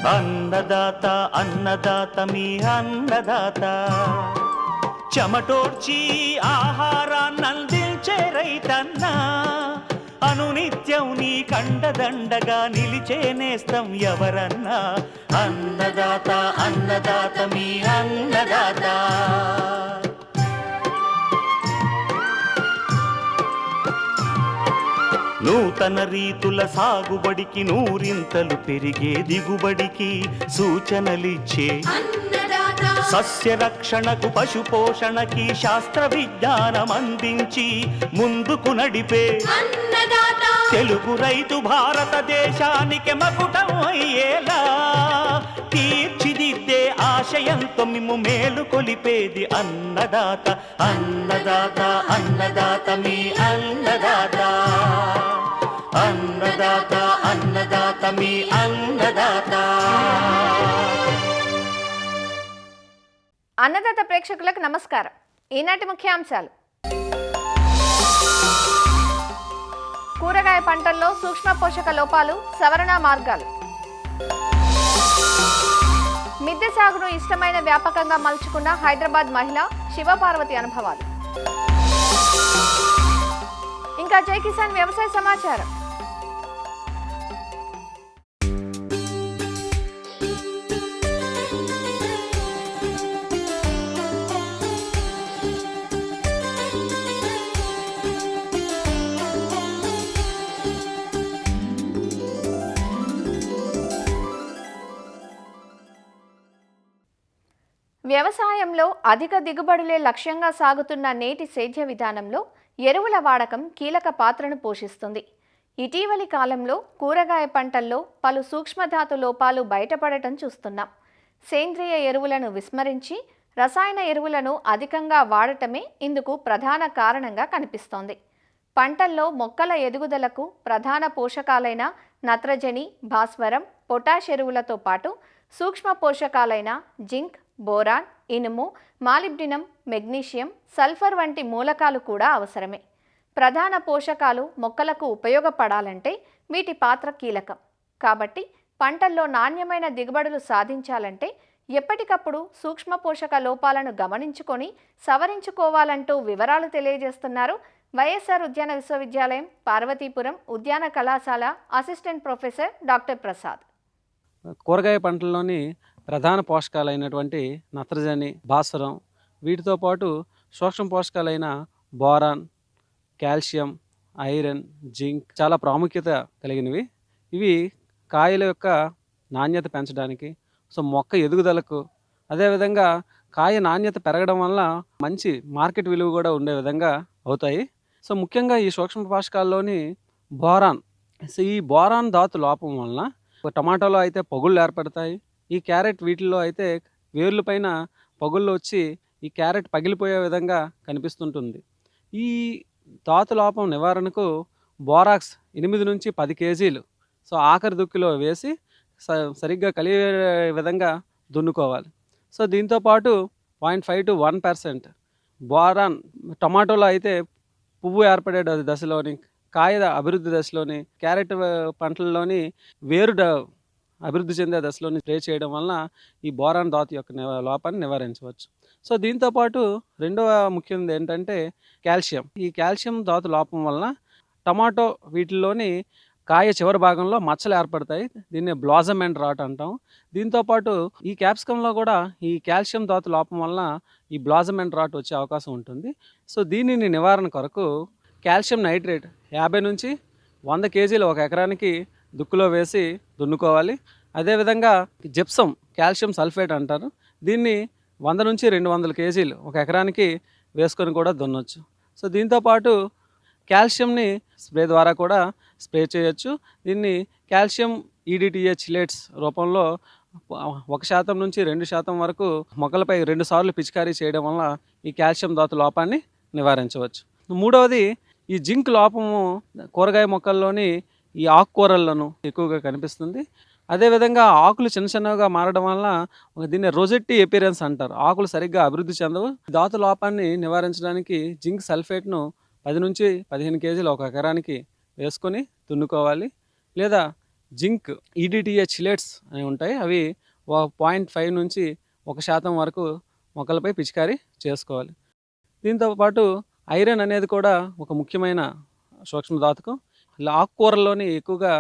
అన్నదాత అన్నదాత మీ అన్నదాత చెమటోడ్చి ఆహారాన్నందించే రైతన్నా అనునిత్యం నీ కండదండగా నిలిచే నేస్తం ఎవరన్నా అన్నదాత అన్నదాత మీ అన్నదాత. నూతన రీతుల సాగుబడికి నూరింతలు పెరిగే దిగుబడికి సూచనలిచ్చే సస్య రక్షణకు పశు పోషణకి శాస్త్ర విజ్ఞానం అందించి ముందుకు నడిపే తెలుగు రైతు భారతదేశానికి మకుటం అయ్యేలా తీర్చిదిద్దే ఆశయంతో మిమ్ము మేలు కొలిపేది అన్నదాత అన్నదాత అన్నదాత మీ అన్నదాత అన్నదాత అన్నదాత మీ అన్నదాత. అన్నదాత ప్రేక్షకులకు నమస్కారం. ఈనాటి ముఖ్యాంశాలు: కూరగాయ పంటల్లో సూక్ష్మ పోషక లోపాలు, సవరణ మార్గాలు, మిద్దె సాగును ఇష్టమైన వ్యాపకంగా మలుచుకున్న హైదరాబాద్ మహిళ శివపార్వతి అనుభవాలు, ఇంకా జై కిసాన్ వ్యవసాయ సమాచారం. వ్యవసాయంలో అధిక దిగుబడులే లక్ష్యంగా సాగుతున్న నేటి సేద్య విధానంలో ఎరువుల వాడకం కీలక పాత్రను పోషిస్తుంది. ఇటీవలి కాలంలో కూరగాయ పంటల్లో పలు సూక్ష్మధాతు లోపాలు బయటపడటం చూస్తున్నాం. సేంద్రియ ఎరువులను విస్మరించి రసాయన ఎరువులను అధికంగా వాడటమే ఇందుకు ప్రధాన కారణంగా కనిపిస్తోంది. పంటల్లో మొక్కల ఎదుగుదలకు ప్రధాన పోషకాలైన నత్రజని, భాస్వరం, పొటాష్ ఎరువులతో పాటు సూక్ష్మ పోషకాలైన జింక్, బోరాన్, ఇనుము, మాలిబ్డినం, మెగ్నీషియం, సల్ఫర్ వంటి మూలకాలు కూడా అవసరమే. ప్రధాన పోషకాలు మొక్కలకు ఉపయోగపడాలంటే వీటి పాత్ర కీలకం. కాబట్టి పంటల్లో నాణ్యమైన దిగుబడులు సాధించాలంటే ఎప్పటికప్పుడు సూక్ష్మ పోషక లోపాలను గమనించుకొని సవరించుకోవాలంటూ వివరాలు తెలియజేస్తున్నారు వైఎస్ఆర్ ఉద్యాన విశ్వవిద్యాలయం పార్వతీపురం ఉద్యాన కళాశాల అసిస్టెంట్ ప్రొఫెసర్ డాక్టర్ ప్రసాద్. కూరగాయ పంటల్లోని ప్రధాన పోషకాలైనటువంటి నత్రజని, భాస్వరం, వీటితో పాటు సూక్ష్మ పోషకాలైన బోరాన్, కాల్షియం, ఐరన్, జింక్ చాలా ప్రాముఖ్యత కలిగినవి. ఇవి కాయల యొక్క నాణ్యత పెంచడానికి, మొక్క ఎదుగుదలకు, అదేవిధంగా కాయ నాణ్యత పెరగడం వల్ల మంచి మార్కెట్ విలువ కూడా ఉండే విధంగా అవుతాయి. ముఖ్యంగా ఈ సూక్ష్మ పోషకాల్లోని బోరాన్, ఈ బోరాన్ ధాతు లోపం వలన టమాటాలో అయితే పగుళ్ళు ఏర్పడతాయి. ఈ క్యారెట్ వీటిల్లో అయితే వేర్ల పైన పగుళ్ళు వచ్చి ఈ క్యారెట్ పగిలిపోయే విధంగా కనిపిస్తుంటుంది. ఈ ధాతు లోపం నివారణకు బోరాక్స్ 8 నుంచి 10 కేజీలు ఆఖరి దుక్కిలో వేసి సరిగ్గా కలిగే విధంగా దున్నుకోవాలి. దీంతోపాటు 0.5 to 1% బోరాన్ టమాటోలో అయితే పువ్వు ఏర్పడే దశలోని, కాయ అభివృద్ధి దశలోని, క్యారెట్ పంటల్లోని వేరు అభివృద్ధి చెందే దశలోని స్ప్రే చేయడం వలన ఈ బోరాన్ ధాతు యొక్క లోపాన్ని నివారించవచ్చు. దీంతోపాటు రెండవ ముఖ్యమైనది ఏంటంటే కాల్షియం. ఈ కాల్షియం ధాతు లోపం వలన టమాటో వీటిల్లోని కాయ చివరి భాగంలో మచ్చలు ఏర్పడతాయి. దీన్ని బ్లాజమ్ అండ్ రాట్ అంటాం. దీంతోపాటు ఈ క్యాప్సికంలో కూడా ఈ కాల్షియం ధాతు లోపం వలన ఈ బ్లాజమ్ అండ్ రాట్ వచ్చే అవకాశం ఉంటుంది. దీనిని నివారణ కొరకు కాల్షియం నైట్రేట్ 50 నుంచి 100 కేజీలు 1 ఎకరానికి దుక్కులో వేసి దున్నుకోవాలి. అదేవిధంగా జిప్సం, కాల్షియం సల్ఫేట్ అంటారు. దీన్ని 100 నుంచి 200 కేజీలు 1 ఎకరానికి వేసుకొని కూడా దున్నొచ్చు. దీంతోపాటు కాల్షియంని స్ప్రే ద్వారా కూడా స్ప్రే చేయొచ్చు. దీన్ని కాల్షియం EDTA చిలేట్స్ రూపంలో 1% నుంచి 2% వరకు మొక్కలపై 2 సార్లు పిచికారీ చేయడం వల్ల ఈ కాల్షియం ధాతు లోపాన్ని నివారించవచ్చు. మూడవది ఈ జింక్ లోపము కూరగాయ మొక్కల్లోని ఈ ఆకుకూరలను ఎక్కువగా కనిపిస్తుంది. అదేవిధంగా ఆకులు చిన్న చిన్నగా మారడం వల్ల దీన్ని రోజెట్టి ఎపిరెన్స్ అంటారు. ఆకులు సరిగ్గా అభివృద్ధి చెందవు. ధాతు లోపాన్ని నివారించడానికి జింక్ సల్ఫేట్ను 10 నుంచి 15 కేజీలు 1 ఎకరానికి వేసుకొని దున్నుకోవాలి. లేదా జింక్ ఈడిటిఏ చిలేట్స్ అని ఉంటాయి. అవి 0.5 నుంచి 1% వరకు మొక్కలపై పిచికారీ చేసుకోవాలి. దీంతో పాటు ఐరన్ అనేది కూడా ఒక ముఖ్యమైన సూక్ష్మధాతుకం. ఆకుకూరల్లోని ఎక్కువగా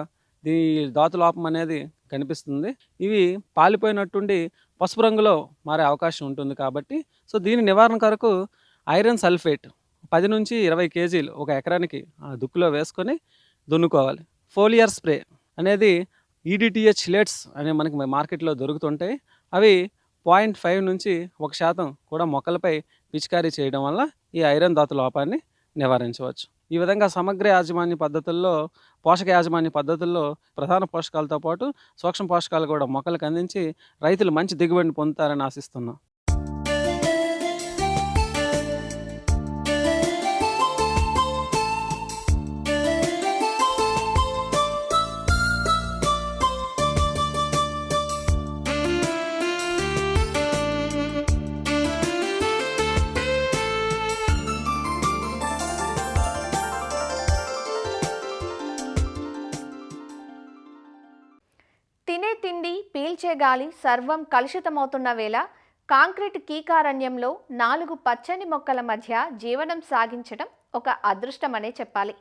ఈ ధాతు లోపం అనేది కనిపిస్తుంది. ఇవి పాలిపోయినట్టుండి పసుపు రంగులో మారే అవకాశం ఉంటుంది కాబట్టి దీని నివారణ కొరకు ఐరన్ సల్ఫేట్ 10 నుంచి 20 కేజీలు ఒక ఎకరానికి దుక్కులో వేసుకొని దున్నుకోవాలి. ఫోలియర్ స్ప్రే అనేది ఈడిటిఏ చిలేట్స్ అనే మనకి మార్కెట్లో దొరుకుతుంటాయి. అవి 0.5 నుంచి 1% కూడా మొక్కలపై పిచికారీ చేయడం వల్ల ఈ ఐరన్ ధాతు లోపాన్ని నివారించవచ్చు. ఈ విధంగా సమగ్ర యాజమాన్య పద్ధతుల్లో, పోషక యాజమాన్య పద్ధతుల్లో ప్రధాన పోషకాలతో పాటు సూక్ష్మ పోషకాలు కూడా మొక్కలకు అందించి రైతులు మంచి దిగుబడిని పొందుతారని ఆశిస్తున్నాం. తినే తిండి, పీల్చే గాలి సర్వం కలుషితమవుతున్న వేళ కాంక్రీట్ కీకారణ్యంలో 4 పచ్చని మొక్కల మధ్య జీవనం సాగించడం ఒక అదృష్టమనే చెప్పాలి.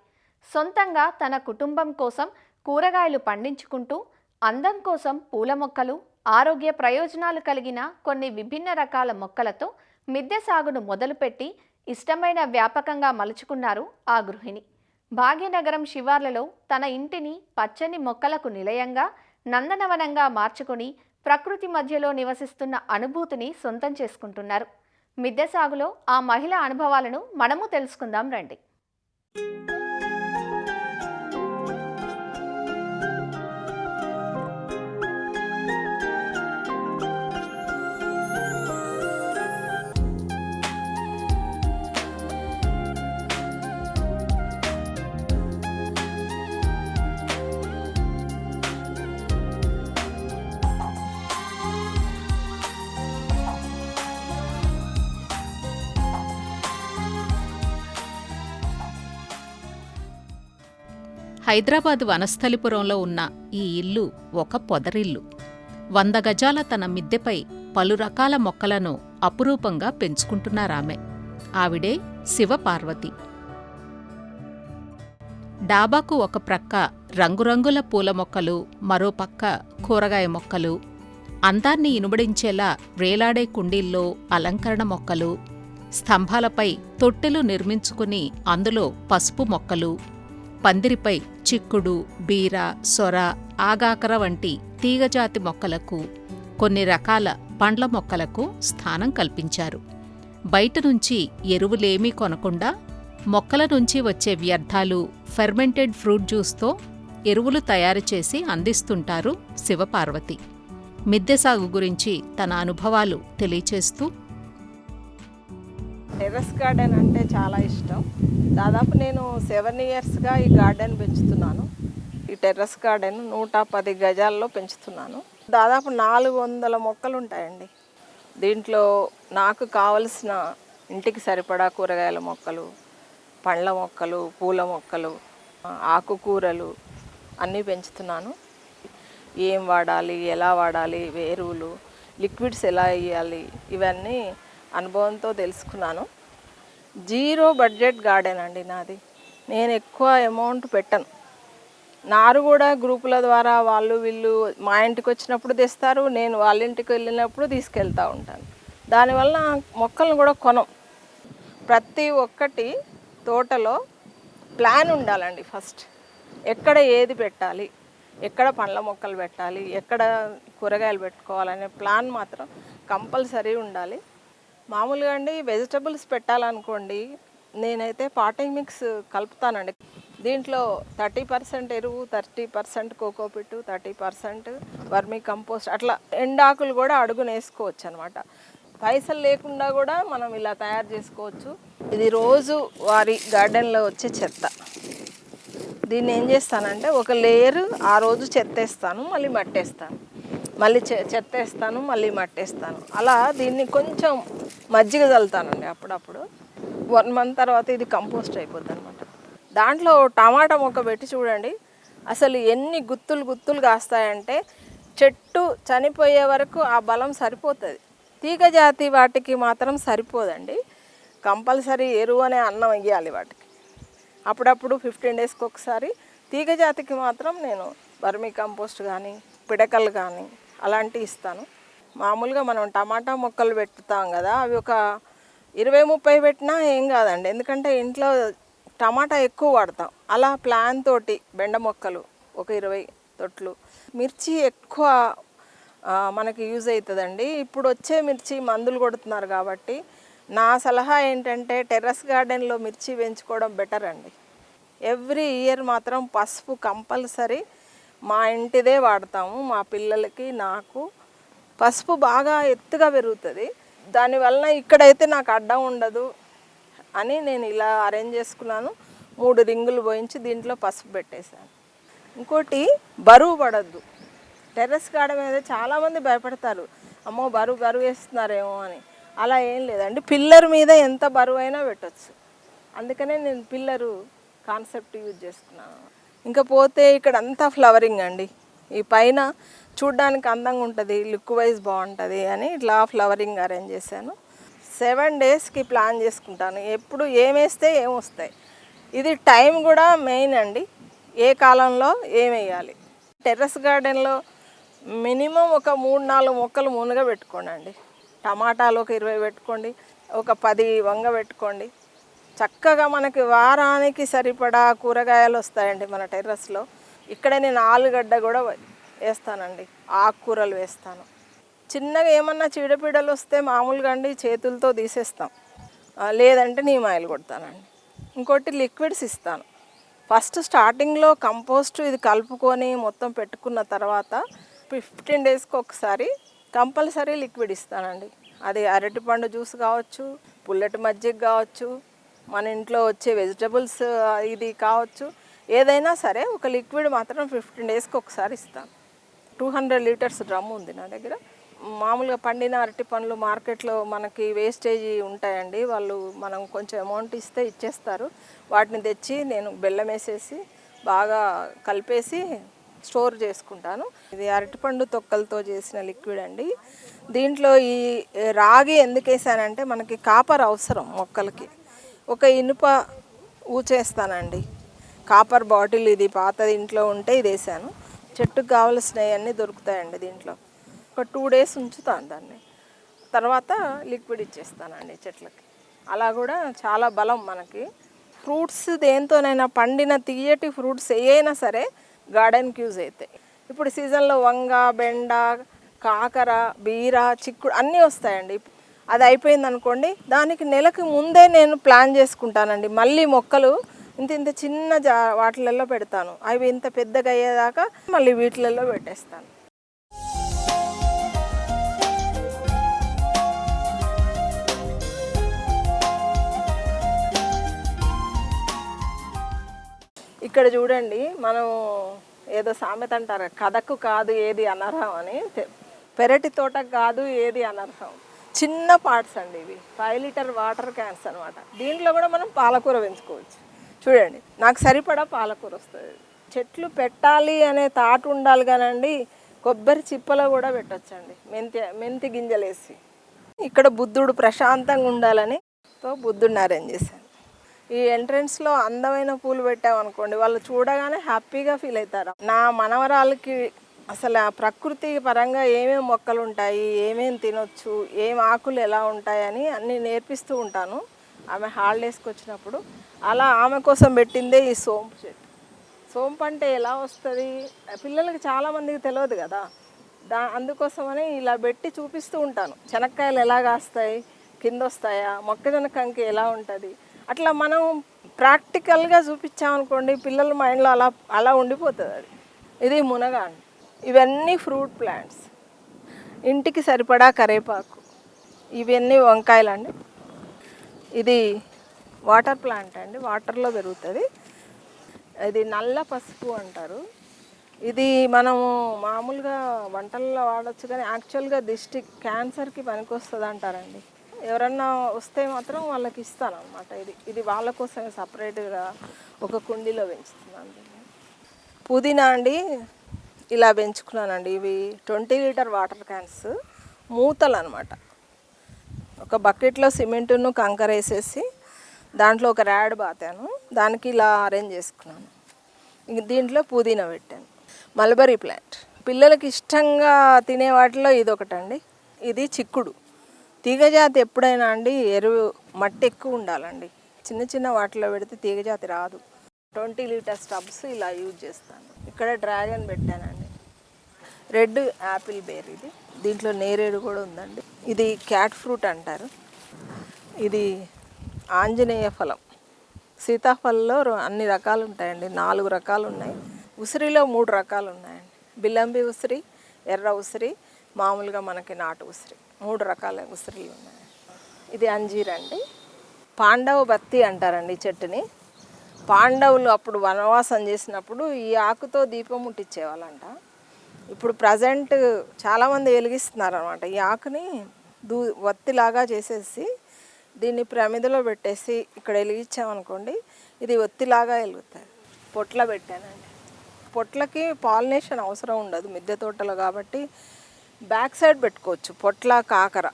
సొంతంగా తన కుటుంబం కోసం కూరగాయలు పండించుకుంటూ, అందం కోసం పూల మొక్కలు, ఆరోగ్య ప్రయోజనాలు కలిగిన కొన్ని విభిన్న రకాల మొక్కలతో మిద్దె సాగును మొదలుపెట్టి ఇష్టమైన వ్యాపకంగా మలుచుకున్నారు ఆ గృహిణి. భాగ్యనగరం శివార్లలో తన ఇంటిని పచ్చని మొక్కలకు నిలయంగా, నందనవనంగా మార్చుకొని ప్రకృతి మధ్యలో నివసిస్తున్న అనుభూతిని సొంతం చేసుకుంటున్నారు. మిద్దె సాగులో ఆ మహిళ అనుభవాలను మనము తెలుసుకుందాం రండి. హైదరాబాద్ వనస్థలిపురంలో ఉన్న ఈ ఇల్లు ఒక పొదరిల్లు. 100 గజాల తన మిద్దెపై పలు రకాల మొక్కలను అపురూపంగా పెంచుకుంటున్నారామె. ఆవిడే శివపార్వతి. డాబాకు ఒక ప్రక్క రంగురంగుల పూల మొక్కలు, మరో పక్క కూరగాయ మొక్కలు, అందాన్ని ఇనుబడించేలా వేలాడే కుండీల్లో అలంకరణ మొక్కలు, స్తంభాలపై తొట్టెలు నిర్మించుకుని అందులో పసుపు మొక్కలు, పందిరిపై చిక్కుడు, బీర, సొర, ఆగాకర వంటి తీగజాతి మొక్కలకు, కొన్ని రకాల పండ్ల మొక్కలకు స్థానం కల్పించారు. బయట నుంచి ఎరువులేమీ కొనకుండా మొక్కల నుంచి వచ్చే వ్యర్థాలు, ఫెర్మెంటెడ్ ఫ్రూట్ జ్యూస్తో ఎరువులు తయారు చేసి అందిస్తుంటారు శివపార్వతి. మిద్దె సాగు గురించి తన అనుభవాలు తెలియచేస్తూ, టెర్రస్ గార్డెన్ అంటే చాలా ఇష్టం. దాదాపు నేను 7 ఇయర్స్గా ఈ గార్డెన్ పెంచుతున్నాను. ఈ టెర్రస్ గార్డెన్ 110 గజాల్లో పెంచుతున్నాను. దాదాపు 400 మొక్కలు ఉంటాయండి. దీంట్లో నాకు కావలసిన ఇంటికి సరిపడా కూరగాయల మొక్కలు, పండ్ల మొక్కలు, పూల మొక్కలు, ఆకుకూరలు అన్నీ పెంచుతున్నాను. ఏం వాడాలి, ఎలా వాడాలి, ఎరువులు, లిక్విడ్స్ ఎలా వేయాలి, ఇవన్నీ అనుభవంతో తెలుసుకున్నాను. 0 బడ్జెట్ గార్డెన్ అండి నాది. నేను ఎక్కువ అమౌంట్ పెట్టను. నారు కూడా గ్రూపుల ద్వారా వాళ్ళు వీళ్ళు మా ఇంటికి వచ్చినప్పుడు తెస్తారు, నేను వాళ్ళ ఇంటికి వెళ్ళినప్పుడు తీసుకెళ్తూ ఉంటాను. దానివల్ల మొక్కలను కూడా కొనం. ప్రతి ఒక్కటి తోటలో ప్లాన్ ఉండాలండి. ఫస్ట్ ఎక్కడ ఏది పెట్టాలి, ఎక్కడ పండ్ల మొక్కలు పెట్టాలి, ఎక్కడ కూరగాయలు పెట్టుకోవాలనే ప్లాన్ మాత్రం కంపల్సరీ ఉండాలి. మామూలుగా అండి వెజిటబుల్స్ పెట్టాలనుకోండి, నేనైతే పాటింగ్ మిక్స్ కలుపుతానండి. దీంట్లో 30% ఎరువు, 30% కోకోపిట్, 30% వర్మీ కంపోస్ట్, అట్లా ఎండాకులు కూడా అడుగున వేసుకోవచ్చు అనమాట. పైసలు లేకుండా కూడా మనం ఇలా తయారు చేసుకోవచ్చు. ఇది రోజు వారి గార్డెన్లో వచ్చే చెత్త. దీన్ని ఏం చేస్తానంటే ఒక లేయర్ ఆ రోజు చెత్తేస్తాను, మళ్ళీ మట్టేస్తాను, మళ్ళీ చెత్తేస్తాను, మళ్ళీ మట్టేస్తాను. అలా దీన్ని కొంచెం మజ్జిగ చల్లుతానండి అప్పుడప్పుడు. 1 మంత్ తర్వాత ఇది కంపోస్ట్ అయిపోద్ది అనమాట. దాంట్లో టమాటా మొక్క పెట్టి చూడండి, అసలు ఎన్ని గుత్తులు గుత్తులు కాస్తాయంటే చెట్టు చనిపోయే వరకు ఆ బలం సరిపోతుంది. తీగ జాతి వాటికి మాత్రం సరిపోదండి. కంపల్సరీ ఎరువు అనే అన్నం ఇవ్వాలి వాటికి. అప్పుడప్పుడు 15 డేస్కి ఒకసారి. తీగ జాతికి మాత్రం నేను వర్మీ కంపోస్ట్ కానీ పిడకలు కానీ అలాంటివి ఇస్తాను. మామూలుగా మనం టమాటా మొక్కలు పెట్టుతాం కదా, అవి ఒక 20-30 పెట్టినా ఏం కాదండి. ఎందుకంటే ఇంట్లో టమాటా ఎక్కువ వాడతాం. అలా ప్లాన్ తోటి బెండ మొక్కలు ఒక 20 తొట్లు. మిర్చి ఎక్కువ మనకి యూజ్ అవుతుందండి. ఇప్పుడు వచ్చే మిర్చి మందులు కొడుతున్నారు కాబట్టి నా సలహా ఏంటంటే టెర్రస్ గార్డెన్లో మిర్చి పెంచుకోవడం బెటర్ అండి. ఎవ్రీ ఇయర్ మాత్రం పసుపు కంపల్సరీ మా ఇంటిదే వాడతాము. మా పిల్లలకి నాకు పసుపు బాగా ఎత్తుగా పెరుగుతుంది. దానివల్ల ఇక్కడైతే నాకు అడ్డం ఉండదు అని నేను ఇలా అరేంజ్ చేసుకున్నాను. 3 రింగులు పోయించి దీంట్లో పసుపు పెట్టేశాను. ఇంకోటి బరువు పడద్దు. టెర్రస్ గార్డెన్ మీద చాలామంది భయపడతారు, అమ్మో బరువు వేస్తున్నారేమో అని. అలా ఏం లేదండి, పిల్లర్ మీద ఎంత బరువు అయినా పెట్టచ్చు. అందుకనే నేను పిల్లరు కాన్సెప్ట్ యూజ్ చేసుకున్నాను. ఇంకా పోతే ఇక్కడ అంతా ఫ్లవరింగ్ అండి. ఈ పైన చూడ్డానికి అందంగా ఉంటుంది, లుక్ వైజ్ బాగుంటుంది అని ఇట్లా ఫ్లవరింగ్ అరేంజ్ చేశాను. 7 డేస్కి ప్లాన్ చేసుకుంటాను, ఎప్పుడు ఏమేస్తే ఏమొస్తాయి. ఇది టైం కూడా మెయిన్ అండి, ఏ కాలంలో ఏమేయాలి. టెర్రస్ గార్డెన్లో మినిమం ఒక 3-4 మొక్కలు మునగ పెట్టుకోండి అండి. టమాటాలు ఒక 20 పెట్టుకోండి, ఒక 10 వంగ పెట్టుకోండి. చక్కగా మనకి వారానికి సరిపడా కూరగాయలు వస్తాయండి మన టెర్రస్లో. ఇక్కడ నేను ఆలుగడ్డ కూడా వేస్తానండి, ఆకుకూరలు వేస్తాను. చిన్నగా ఏమన్నా చీడపీడలు వస్తే మామూలుగా అండి చేతులతో తీసేస్తాం, లేదంటే నీమ్ ఆయిల్ కొడతానండి. ఇంకోటి లిక్విడ్స్ ఇస్తాను. ఫస్ట్ స్టార్టింగ్లో కంపోస్ట్ ఇది కలుపుకొని మొత్తం పెట్టుకున్న తర్వాత 15 డేస్కి ఒకసారి కంపల్సరీ లిక్విడ్ ఇస్తానండి. అది అరటిపండు జ్యూస్ కావచ్చు, పుల్లటి మజ్జిగ కావచ్చు, మన ఇంట్లో వచ్చే వెజిటబుల్స్ ఇది కావచ్చు, ఏదైనా సరే ఒక లిక్విడ్ మాత్రం 15 డేస్కి ఒకసారి ఇస్తాను. 200 లీటర్స్ డ్రమ్ ఉంది నా దగ్గర. మామూలుగా పండిన అరటి పండ్లు మార్కెట్లో మనకి వేస్టేజీ ఉంటాయండి, వాళ్ళు మనం కొంచెం అమౌంట్ ఇస్తే ఇచ్చేస్తారు. వాటిని తెచ్చి నేను బెల్లం వేసేసి బాగా కలిపేసి స్టోర్ చేసుకుంటాను. ఇది అరటిపండు తొక్కలతో చేసిన లిక్విడ్ అండి. దీంట్లో ఈ రాగి ఎందుకు వేసానంటే మనకి కాపర్ అవసరం మొక్కలకి. ఒక ఇనుప ఊచేస్తానండి, కాపర్ బాటిల్ ఇది పాతది ఇంట్లో ఉంటే ఇది వేసాను. చెట్టుకు కావలసినవి అన్నీ దొరుకుతాయండి దీంట్లో. ఒక 2 డేస్ ఉంచుతాను దాన్ని, తర్వాత లిక్విడ్ ఇచ్చేస్తానండి చెట్లకి. అలా కూడా చాలా బలం మనకి. ఫ్రూట్స్ దేంతోనైనా పండిన తీయటి ఫ్రూట్స్ ఏవైనా సరే గార్డెన్కి యూజ్ అవుతాయి. ఇప్పుడు సీజన్లో వంగ, బెండ, కాకర, బీర, చిక్కుడు అన్నీ వస్తాయండి. అది అయిపోయింది అనుకోండి, దానికి నెలకు ముందే నేను ప్లాన్ చేసుకుంటానండి. మళ్ళీ మొక్కలు ఇంత చిన్న వాటిలలో పెడతాను, అవి ఇంత పెద్దగా అయ్యేదాకా మళ్ళీ వీటిలలో పెట్టేస్తాను. ఇక్కడ చూడండి, మనం ఏదో సామెత అంటారు, కథకు కాదు ఏది అనర్హం అని. పెరటి తోటకు కాదు ఏది అనర్హం. చిన్న పార్ట్స్ అండి ఇవి, 5 లీటర్ వాటర్ క్యాన్స్ అనమాట. దీంట్లో కూడా మనం పాలకూర పెంచుకోవచ్చు. చూడండి, నాకు సరిపడా పాలకూర వస్తుంది. చెట్లు పెట్టాలి అనే థాట్ ఉండాలి కానండి, కొబ్బరి చిప్పలో కూడా పెట్టచ్చండి, మెంతి గింజలు వేసి. ఇక్కడ బుద్ధుడు ప్రశాంతంగా ఉండాలని బుద్ధుడిని అరేంజ్ చేశాను. ఈ ఎంట్రన్స్లో అందమైన పూలు పెట్టామనుకోండి, వాళ్ళు చూడగానే హ్యాపీగా ఫీల్ అవుతారు. నా మనవరాలకి అసలు ఆ ప్రకృతి పరంగా ఏమేమి మొక్కలు ఉంటాయి, ఏమేమి తినొచ్చు, ఏం ఆకులు ఎలా ఉంటాయని అన్నీ నేర్పిస్తూ ఉంటాను ఆమె హాలిడేస్కి వచ్చినప్పుడు. అలా ఆమె కోసం పెట్టిందే ఈ సోంపు చెట్టు. సోంపు అంటే ఎలా వస్తుంది పిల్లలకి చాలామందికి తెలియదు కదా, అందుకోసమని ఇలా పెట్టి చూపిస్తూ ఉంటాను. శనక్కాయలు ఎలా కాస్తాయి, కింద వస్తాయా, మొక్కజొన్న కంకి ఎలా ఉంటుంది, అట్లా మనం ప్రాక్టికల్గా చూపించామనుకోండి పిల్లల మైండ్లో అలా ఉండిపోతుంది అది. ఇది మునగ అండి. ఇవన్నీ ఫ్రూట్ ప్లాంట్స్. ఇంటికి సరిపడా కరేపాకు. ఇవన్నీ వంకాయలు అండి. ఇది వాటర్ ప్లాంట్ అండి, వాటర్లో పెరుగుతుంది. ఇది నల్ల పసుపు అంటారు. ఇది మనము మామూలుగా వంటల్లో వాడచ్చు, కానీ యాక్చువల్గా దిష్టి క్యాన్సర్కి పనికొస్తుంది అంటారండి. ఎవరన్నా వస్తే మాత్రం వాళ్ళకి ఇస్తాను అనమాట. ఇది వాళ్ళ కోసమే సపరేట్గా ఒక కుండీలో పెంచుతున్నాను. పుదీనా అండి ఇలా పెంచుకున్నానండి. ఇవి 20 లీటర్ వాటర్ క్యాన్స్ మూతలు అనమాట. ఒక బకెట్లో సిమెంటును కంకర వేసేసి దాంట్లో ఒక ర్యాడ్ బాతాను, దానికి ఇలా అరేంజ్ చేసుకున్నాను. ఇంక దీంట్లో పుదీనా పెట్టాను. మల్బరీ ప్లాంట్ పిల్లలకి ఇష్టంగా తినే వాటిలో ఇది ఒకటండి. ఇది చిక్కుడు తీగజాతి. ఎప్పుడైనా అండి ఎరువు మట్టి ఎక్కువ ఉండాలండి. చిన్న చిన్న వాటిలో పెడితే తీగజాతి రాదు. 20 లీటర్స్ టబ్స్ ఇలా యూజ్ చేస్తాను. ఇక్కడ డ్రాగన్ పెట్టానండి. రెడ్ యాపిల్ బేర్ ఇది. దీంట్లో నేరేడు కూడా ఉందండి. ఇది క్యాట్ ఫ్రూట్ అంటారు. ఇది ఆంజనేయ ఫలం. సీతాఫలంలో అన్ని రకాలు ఉంటాయండి. 4 రకాలు ఉన్నాయి. ఉసిరిలో 3 రకాలు ఉన్నాయండి. బిల్లంబి ఉసిరి, ఎర్ర ఉసిరి, మామూలుగా మనకి నాటు ఉసిరి, 3 రకాల ఉసిరిలు ఉన్నాయి. ఇది అంజీర్ అండి. పాండవ బత్తి అంటారండి ఈ చెట్టుని. పాండవులు అప్పుడు వనవాసం చేసినప్పుడు ఈ ఆకుతో దీపం ముట్టించేవాళ్ళంట. ఇప్పుడు ప్రజెంట్ చాలామంది వెలిగిస్తున్నారు అనమాట. ఈ ఆకుని ఒత్తిలాగా చేసేసి దీన్ని ప్రమిదలో పెట్టేసి ఇక్కడ వెలిగించామనుకోండి, ఇది ఒత్తిలాగా వెలుగుతుంది. పొట్ల పెట్టానండి. పొట్లకి పాలినేషన్ అవసరం ఉండదు మిద్దె తోటలో కాబట్టి బ్యాక్ సైడ్ పెట్టుకోవచ్చు. పొట్ల, కాకర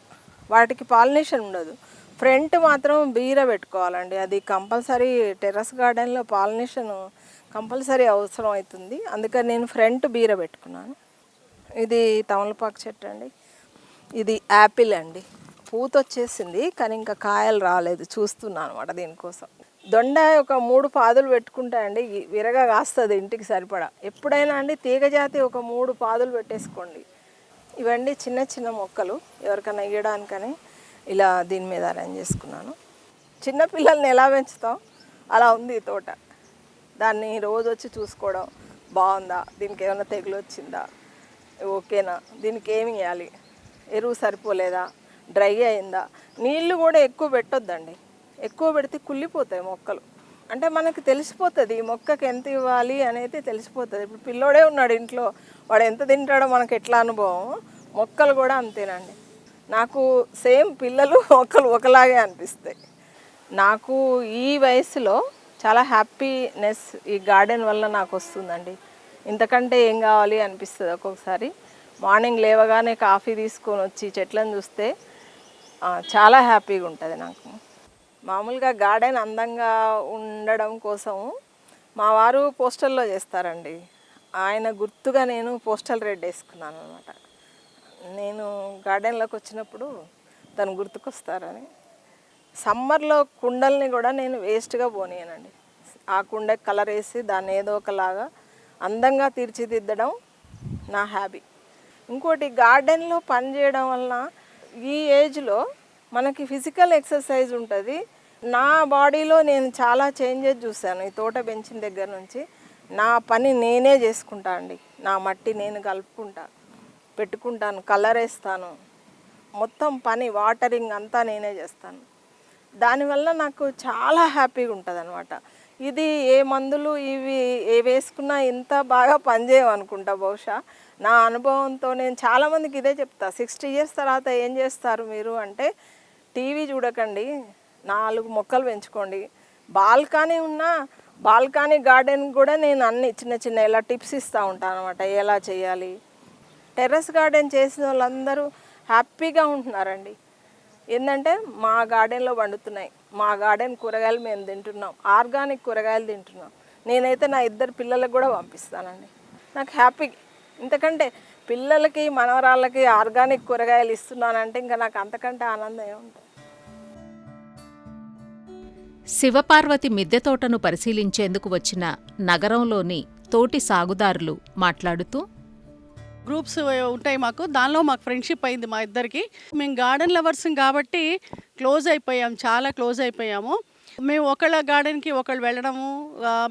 వాటికి పాలినేషన్ ఉండదు. ఫ్రంట్ మాత్రం బీర పెట్టుకోవాలండి. అది కంపల్సరీ. టెర్రస్ గార్డెన్లో పాలినేషన్ కంపల్సరీ అవసరం అవుతుంది. అందుకని నేను ఫ్రంట్ బీర పెట్టుకున్నాను. ఇది తమలపాకు చెట్టు అండి. ఇది యాపిల్ అండి. పూత వచ్చేసింది కానీ ఇంకా కాయలు రాలేదు. చూస్తున్నాను అనమాట దీనికోసం. దొండ ఒక 3 పాదులు పెట్టుకుంటా అండి, విరగా కాస్తుంది ఇంటికి సరిపడా. ఎప్పుడైనా అండి తీగజాతి ఒక 3 పాదులు పెట్టేసుకోండి. ఇవన్నీ చిన్న చిన్న మొక్కలు ఎవరికైనా ఇవ్వడానికని ఇలా దీని మీద అరేంజ్ చేసుకున్నాను. చిన్నపిల్లల్ని ఎలా పెంచుతాం అలా ఉంది ఈ తోట. దాన్ని రోజు వచ్చి చూసుకోవడం, బాగుందా, దీనికి ఏమైనా తెగులు వచ్చిందా, ఓకేనా, దీనికి ఏమి ఇవ్వాలి, ఎరువు సరిపోలేదా, డ్రై అయిందా. నీళ్ళు కూడా ఎక్కువ పెట్టొద్దండి. ఎక్కువ పెడితే కుళ్ళిపోతాయి మొక్కలు. అంటే మనకు తెలిసిపోతుంది ఈ మొక్కకి ఎంత ఇవ్వాలి అనేది తెలిసిపోతుంది. ఇప్పుడు పిల్లోడే ఉన్నాడు ఇంట్లో, వాడు ఎంత తింటాడో మనకు ఎట్లా అనుభవం, మొక్కలు కూడా అంతేనండి. నాకు సేమ్ పిల్లలు మొక్కలు ఒకలాగే అనిపిస్తాయి. నాకు ఈ వయసులో చాలా హ్యాపీనెస్ ఈ గార్డెన్ వల్ల నాకు వస్తుందండి. ఇంతకంటే ఏం కావాలి అనిపిస్తుంది ఒక్కొక్కసారి. మార్నింగ్ లేవగానే కాఫీ తీసుకొని వచ్చి చెట్లను చూస్తే చాలా హ్యాపీగా ఉంటుంది నాకు. మామూలుగా గార్డెన్ అందంగా ఉండడం కోసం మా వారు పోస్టల్లో చేస్తారండి. ఆయన గుర్తుగా నేను పోస్టల్ రెడ్ వేసుకున్నాను అనమాట. నేను గార్డెన్లోకి వచ్చినప్పుడు తను గుర్తుకొస్తారని. సమ్మర్లో కుండల్ని కూడా నేను వేస్ట్గా పోనీయనండి. ఆ కుండ కలర్ వేసి దాన్ని ఏదో ఒకలాగా అందంగా తీర్చిదిద్దడం నా హ్యాబీ. ఇంకోటి గార్డెన్లో పని చేయడం వలన ఈ ఏజ్లో మనకి ఫిజికల్ ఎక్సర్సైజ్ ఉంటుంది. నా బాడీలో నేను చాలా చేంజెస్ చూశాను ఈ తోట పెంచిన దగ్గర నుంచి. నా పని నేనే చేసుకుంటా అండి. నా మట్టి నేను కలుపుకుంటా, పెట్టుకుంటాను, కలర్ వేస్తాను, మొత్తం పని వాటరింగ్ అంతా నేనే చేస్తాను. దానివల్ల నాకు చాలా హ్యాపీగా ఉంటుంది అనమాట. ఇది ఏ మందులు ఇవి ఏ వేసుకున్నా ఇంత బాగా పనిచేయమనుకుంటా బహుశా. నా అనుభవంతో నేను చాలామందికి ఇదే చెప్తా. 60 ఇయర్స్ తర్వాత ఏం చేస్తారు మీరు అంటే, టీవీ చూడకండి, 4 మొక్కలు పెంచుకోండి. బాల్కనీ ఉన్నా బాల్కనీ గార్డెన్ కూడా నేను అన్ని చిన్న చిన్న ఇలా టిప్స్ ఇస్తూ ఉంటాను అనమాట, ఎలా చేయాలి. టెర్రస్ గార్డెన్ చేసిన వాళ్ళందరూ హ్యాపీగా ఉంటున్నారండి. ఏంటంటే మా గార్డెన్లో పండుతున్నాయి, మా గార్డెన్ కూరగాయలు మేము తింటున్నాం, ఆర్గానిక్ కూరగాయలు తింటున్నాం. నేనైతే నా 2 పిల్లలకు కూడా పంపిస్తానండి. నాకు హ్యాపీ. ఇంతకంటే పిల్లలకి మనవరాళ్ళకి ఆర్గానిక్ కూరగాయలు ఇస్తున్నానంటే ఇంకా నాకు అంతకంటే ఆనందం ఏముంటుంది. శివపార్వతి మిద్దె తోటను పరిశీలించేందుకు వచ్చిన నగరంలోని తోటి సాగుదారులు మాట్లాడుతూ, గ్రూప్స్ ఉంటాయి మాకు, దానిలో మాకు ఫ్రెండ్షిప్ అయింది మా ఇద్దరికి. మేము గార్డెన్ లవర్స్ కాబట్టి క్లోజ్ అయిపోయాం, చాలా క్లోజ్ అయిపోయాము. మేము ఒకళ్ళ గార్డెన్కి ఒకళ్ళు వెళ్ళడము,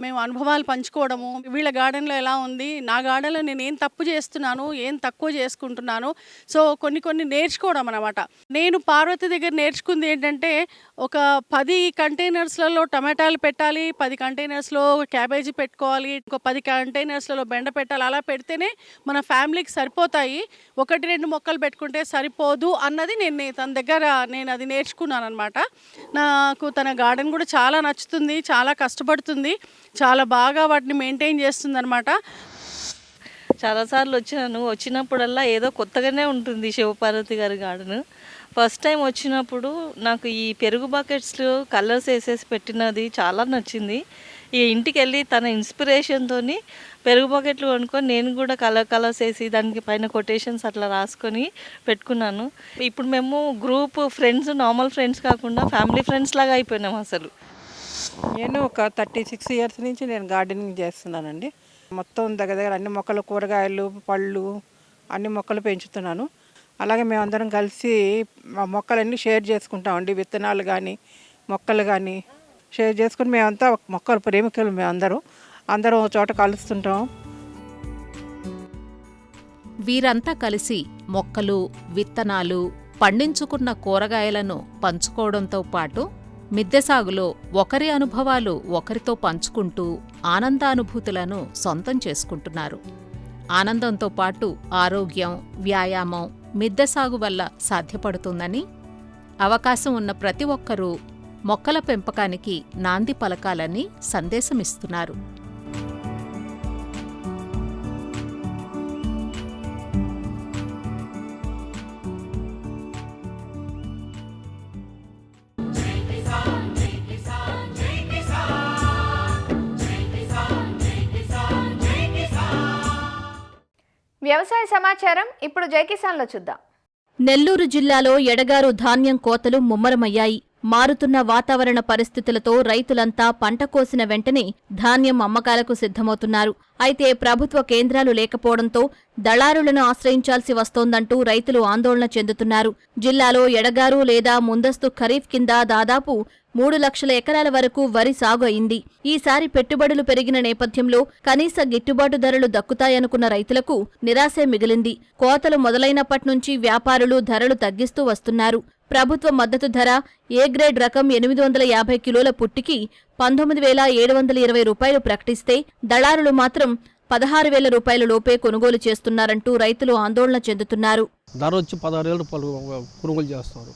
మేము అనుభవాలు పంచుకోవడము, వీళ్ళ గార్డెన్లో ఎలా ఉంది, నా గార్డెన్లో నేను ఏం తప్పు చేస్తున్నాను, ఏం తక్కువ చేసుకుంటున్నాను, సో కొన్ని నేర్చుకోవడం అనమాట. నేను పార్వతి దగ్గర నేర్చుకుంది ఏంటంటే, ఒక 10 కంటైనర్స్లలో టమాటాలు పెట్టాలి, 10 కంటైనర్స్లో క్యాబేజీ పెట్టుకోవాలి, ఒక 10 కంటైనర్స్లలో బెండ పెట్టాలి. అలా పెడితేనే మన ఫ్యామిలీకి సరిపోతాయి. 1-2 మొక్కలు పెట్టుకుంటే సరిపోదు అన్నది నేను తన దగ్గర అది నేర్చుకున్నాను అనమాట. నాకు తన గార్డెన్ కూడా చాలా నచ్చుతుంది, చాలా కష్టపడుతుంది, చాలా బాగా వాటిని మెయింటైన్ చేస్తుంది అనమాట. చాలాసార్లు వచ్చినప్పుడల్లా ఏదో కొత్తగానే ఉంటుంది శివపార్వతి గారి గార్డెన్. ఫస్ట్ టైం వచ్చినప్పుడు నాకు ఈ పెరుగు బకెట్స్లో కలర్స్ వేసేసి పెట్టినది చాలా నచ్చింది. ఈ ఇంటికి వెళ్ళి తన ఇన్స్పిరేషన్తో పెరుగు బకెట్లు కొనుక్కొని నేను కూడా కలర్స్ వేసి దానికి పైన కొటేషన్స్ అట్లా రాసుకొని పెట్టుకున్నాను. ఇప్పుడు మేము గ్రూప్ ఫ్రెండ్స్, నార్మల్ ఫ్రెండ్స్ కాకుండా ఫ్యామిలీ ఫ్రెండ్స్ లాగా అయిపోయినాం అసలు. నేను ఒక 36 ఇయర్స్ నుంచి నేను గార్డెనింగ్ చేస్తున్నానండి. మొత్తం దగ్గర అన్ని మొక్కలు, కూరగాయలు, పళ్ళు అన్ని మొక్కలు పెంచుతున్నాను. అలాగే మేమందరం కలిసి మొక్కలన్నీ షేర్ చేసుకుంటామండి. విత్తనాలు కానీ మొక్కలు కానీ షేర్ చేసుకుని మేమంతా మొక్కల ప్రేమికులు. అందరం ఒక చోట కలుస్తుంటాం. వీరంతా కలిసి మొక్కలు, విత్తనాలు, పండించుకున్న కూరగాయలను పంచుకోవడంతో పాటు మిద్దె సాగులో ఒకరి అనుభవాలు ఒకరితో పంచుకుంటూ ఆనందానుభూతులను సొంతం చేసుకుంటున్నారు. ఆనందంతో పాటు ఆరోగ్యం, వ్యాయామం మిద్దె సాగు వల్ల సాధ్యపడుతుందని, అవకాశం ఉన్న ప్రతి ఒక్కరూ మొక్కల పెంపకానికి నాంది పలకాలని సందేశమిస్తున్నారు. వ్యవసాయ సమాచారం ఇప్పుడు జై కిసాన్లో చూద్దాం. నెల్లూరు జిల్లాలో ఎడగారు ధాన్యం కోతలు ముమ్మరమయ్యాయి. మారుతున్న వాతావరణ పరిస్థితులతో రైతులంతా పంట కోసిన వెంటనే ధాన్యం అమ్మకాలకు సిద్ధమవుతున్నారు. అయితే ప్రభుత్వ కేంద్రాలు లేకపోవడంతో దళారులను ఆశ్రయించాల్సి వస్తోందంటూ రైతులు ఆందోళన చెందుతున్నారు. జిల్లాలో ఎడగారు లేదా ముందస్తు ఖరీఫ్ కింద దాదాపు 3 లక్షల ఎకరాల వరకు వరి సాగు అయింది. ఈసారి పెట్టుబడులు పెరిగిన నేపథ్యంలో కనీస గిట్టుబాటు ధరలు దక్కుతాయనుకున్న రైతులకు నిరాశే మిగిలింది. కోతలు మొదలైనప్పటి నుంచి వ్యాపారులు ధరలు తగ్గిస్తూ వస్తున్నారు. ప్రభుత్వ మద్దతు ధర ఏ గ్రేడ్ రకం 850 కిలోల పుట్టికి 19,720 రూపాయలు ప్రకటిస్తే దళారులు మాత్రం 16,000 రూపాయల లోపే కొనుగోలు చేస్తున్నారంటూ రైతులు ఆందోళన చెందుతున్నారు. ధర వచ్చి 16,000 రూపాయలు కొనుగోలు చేస్తున్నారు.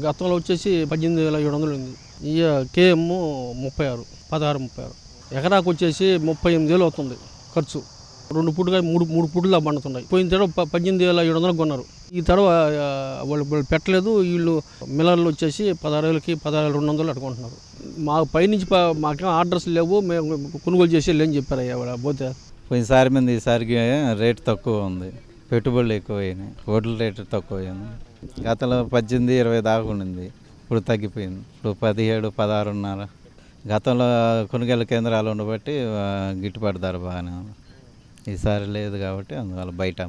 గతంలో వచ్చేసి 18,700 ఉంది. ఈ కేఎం 36, 16-36 ఎకరాకు వచ్చేసి 38,000 అవుతుంది ఖర్చు. 2 పుట్టుగా 3 పుట్టులా పండుతున్నాయి. పోయిన తడ 18,700 కొన్నారు. ఈ తడ వాళ్ళు పెట్టలేదు. వీళ్ళు మిల్లర్లు వచ్చేసి 16,000కి 16,200 అట్టుకుంటున్నారు. మా పైనుంచి మాకేం ఆర్డర్స్ లేవు, మేము కొనుగోలు చేసి లేని చెప్పారు. అయ్యా పోతే పోయినసారి మీద ఈసారికి రేటు తక్కువ ఉంది, పెట్టుబడులు ఎక్కువైనాయి, వడ్ల రేటు తక్కువ అయింది. గతంలో 18-20 దాకా ఉండింది, ఇప్పుడు తగ్గిపోయింది. ఇప్పుడు 17, 16.5. గతంలో కొనుగోలు కేంద్రాలు ఉండబట్టి గిట్టుబాటు ధర బాగానే ఉంది. ఈసారి లేదు కాబట్టి అందువల్ల బయట.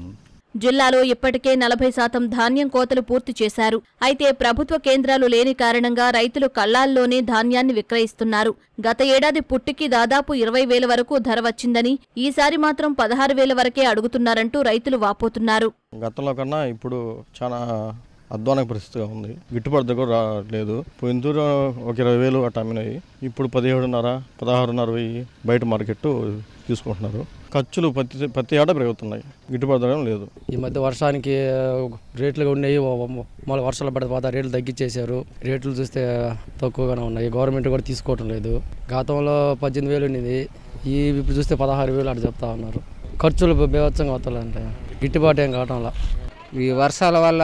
జిల్లాలో ఇప్పటికే 40% ధాన్యం కోతలు పూర్తి చేశారు. అయితే ప్రభుత్వ కేంద్రాలు లేని కారణంగా రైతులు కళ్ళాల్లోనే ధాన్యాన్ని విక్రయిస్తున్నారు. గత ఏడాది పుట్టికి దాదాపు 20,000 వరకు ధర వచ్చిందని, ఈసారి మాత్రం 16,000 వరకే అడుగుతున్నారంటూ రైతులు వాపోతున్నారు. గతంలో కన్నా ఇప్పుడు చాలా అధ్వాన పరిస్థితిగా ఉంది. గిట్టుబాటు దగ్గర లేదు. పోయిన దూరం ఒక 20,000 అట్లా అమ్మినాయి. ఇప్పుడు 17,500, 16,500 బయట మార్కెట్ తీసుకుంటున్నారు. ఖర్చులు ప్రతి ఏటా పెరుగుతున్నాయి, గిట్టుబాటు ధర లేదు. ఈ మధ్య వర్షానికి రేట్లుగా ఉన్నాయి, మళ్ళీ వర్షాలు పడిపోతా రేట్లు తగ్గించేశారు. రేట్లు చూస్తే తక్కువగానే ఉన్నాయి. గవర్నమెంట్ కూడా తీసుకోవటం లేదు. గతంలో 18,000 ఉండేది, ఇప్పుడు చూస్తే 16,000 అట్లా చెప్తా ఉన్నారు. ఖర్చులు బేవత్సంగా అవుతాయంటే గిట్టుబాటు ఏం కావటంలా. ఈ వర్షాల వల్ల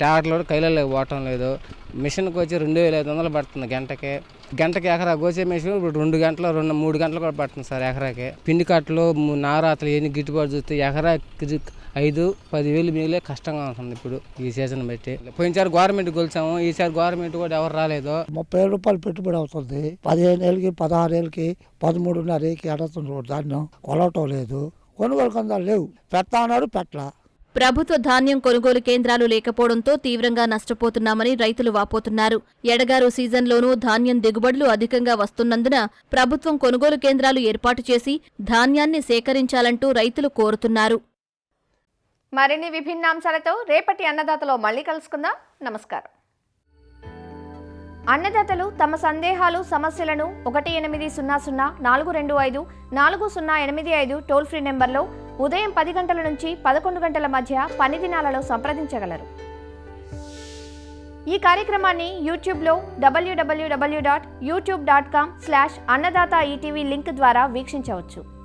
ట్రాక్టర్లు కైలలో పోవటం లేదు. మిషన్కి వచ్చి 2,500 పడుతుంది గంటకి ఎకరా కోసే మిషన్ ఇప్పుడు 2 గంటలు 3 గంటలు కూడా పడుతుంది సార్ ఎకరాకి. పిండి కట్టలు నారాతలు ఎన్ని గిట్టుబాటు చూస్తే ఎకరాకి 5-10,000 మిగిలే కష్టంగా ఉంటుంది ఇప్పుడు ఈ సీజన్ బట్టి. పోయినసారి గవర్నమెంట్ కొలిచాము, ఈసారి గవర్నమెంట్ కూడా ఎవరు రాలేదు. 30,000 రూపాయలు పెట్టుబడి అవుతుంది. 15,000కి 16,000కి 13,500కి అడుగుతున్నారు. ధాన్యం కొలవటం లేదు, కొనుగోలు కందాలు లేవు. పెడతా అన్నారు, పెట్టలా. ప్రభుత్వ ధాన్యం కొనుగోలు కేంద్రాలు లేకపోవడంతో తీవ్రంగా నష్టపోతున్నామని రైతులు వాపోతున్నారు. ఎడగారు సీజన్లోనూ ధాన్యం దిగుబడులు అధికంగా వస్తున్నందున ప్రభుత్వం కొనుగోలు కేంద్రాలు ఏర్పాటు చేసి ధాన్యాన్ని సేకరించాలంటూ రైతులు కోరుతున్నారు. మరిన్ని విభిన్న అంశాలతో రేపటి అన్నదాతలో మళ్ళీ కలుసుకుందాం. నమస్కారం. అన్నదాతలు తమ సందేహాలు, సమస్యలను 1800-425-4085 టోల్ ఫ్రీ నెంబర్లో ఉదయం 10 గంటల నుంచి 11 గంటల మధ్య పని దినాలలో సంప్రదించగలరు. ఈ కార్యక్రమాన్ని యూట్యూబ్లో www.youtube.com/annadaata ETV లింక్ ద్వారా వీక్షించవచ్చు.